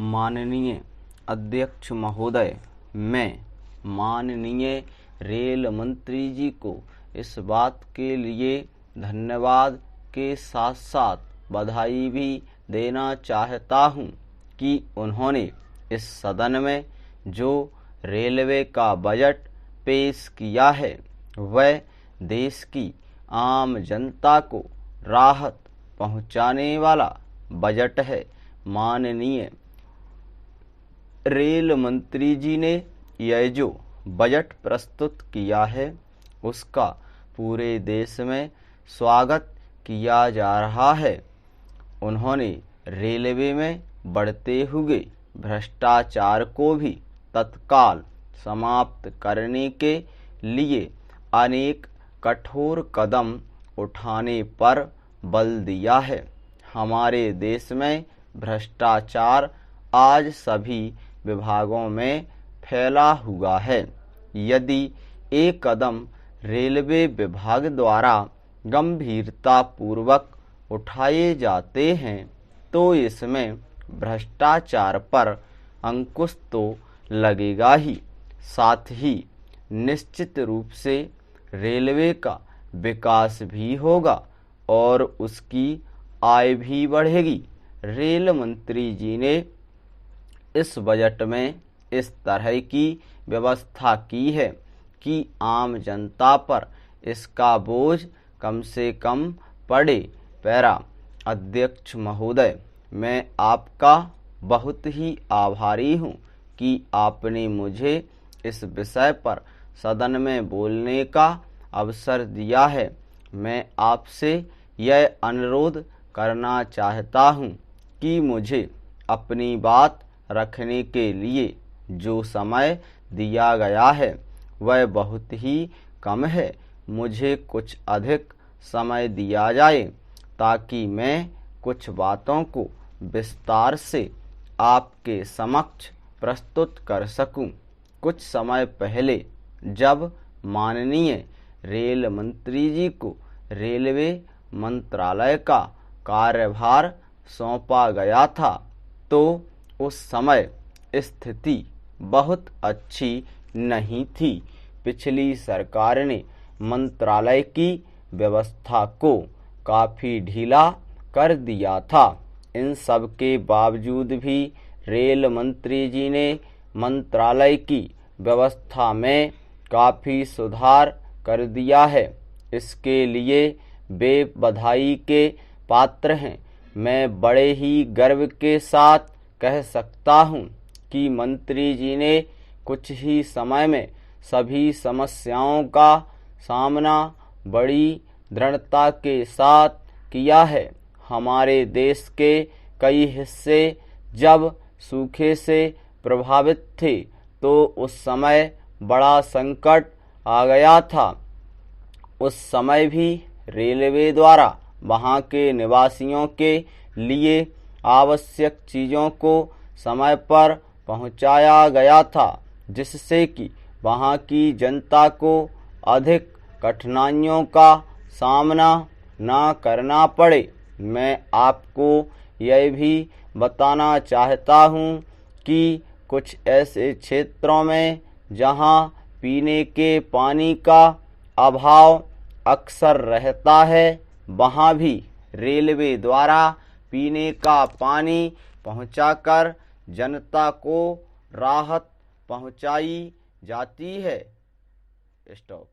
माननीय अध्यक्ष महोदय, मैं माननीय रेल मंत्री जी को इस बात के लिए धन्यवाद के साथ साथ बधाई भी देना चाहता हूं कि उन्होंने इस सदन में जो रेलवे का बजट पेश किया है वह देश की आम जनता को राहत पहुंचाने वाला बजट है। माननीय रेल मंत्री जी ने यह जो बजट प्रस्तुत किया है उसका पूरे देश में स्वागत किया जा रहा है। उन्होंने रेलवे में बढ़ते हुए भ्रष्टाचार को भी तत्काल समाप्त करने के लिए अनेक कठोर कदम उठाने पर बल दिया है। हमारे देश में भ्रष्टाचार आज सभी विभागों में फैला हुआ है। यदि एक कदम रेलवे विभाग द्वारा गंभीरता पूर्वक उठाए जाते हैं तो इसमें भ्रष्टाचार पर अंकुश तो लगेगा ही, साथ ही निश्चित रूप से रेलवे का विकास भी होगा और उसकी आय भी बढ़ेगी। रेल मंत्री जी ने इस बजट में इस तरह की व्यवस्था की है कि आम जनता पर इसका बोझ कम से कम पड़े। पैरा अध्यक्ष महोदय, मैं आपका बहुत ही आभारी हूँ कि आपने मुझे इस विषय पर सदन में बोलने का अवसर दिया है। मैं आपसे यह अनुरोध करना चाहता हूँ कि मुझे अपनी बात रखने के लिए जो समय दिया गया है वह बहुत ही कम है। मुझे कुछ अधिक समय दिया जाए ताकि मैं कुछ बातों को विस्तार से आपके समक्ष प्रस्तुत कर सकूं। कुछ समय पहले जब माननीय रेल मंत्री जी को रेलवे मंत्रालय का कार्यभार सौंपा गया था तो उस समय स्थिति बहुत अच्छी नहीं थी। पिछली सरकार ने मंत्रालय की व्यवस्था को काफ़ी ढीला कर दिया था। इन सब के बावजूद भी रेल मंत्री जी ने मंत्रालय की व्यवस्था में काफ़ी सुधार कर दिया है। इसके लिए वे बधाई के पात्र हैं। मैं बड़े ही गर्व के साथ कह सकता हूँ कि मंत्री जी ने कुछ ही समय में सभी समस्याओं का सामना बड़ी दृढ़ता के साथ किया है। हमारे देश के कई हिस्से जब सूखे से प्रभावित थे तो उस समय बड़ा संकट आ गया था। उस समय भी रेलवे द्वारा वहां के निवासियों के लिए आवश्यक चीज़ों को समय पर पहुंचाया गया था, जिससे कि वहां की जनता को अधिक कठिनाइयों का सामना ना करना पड़े। मैं आपको यह भी बताना चाहता हूं कि कुछ ऐसे क्षेत्रों में जहां पीने के पानी का अभाव अक्सर रहता है वहां भी रेलवे द्वारा पीने का पानी पहुंचाकर जनता को राहत पहुंचाई जाती है। स्टॉप।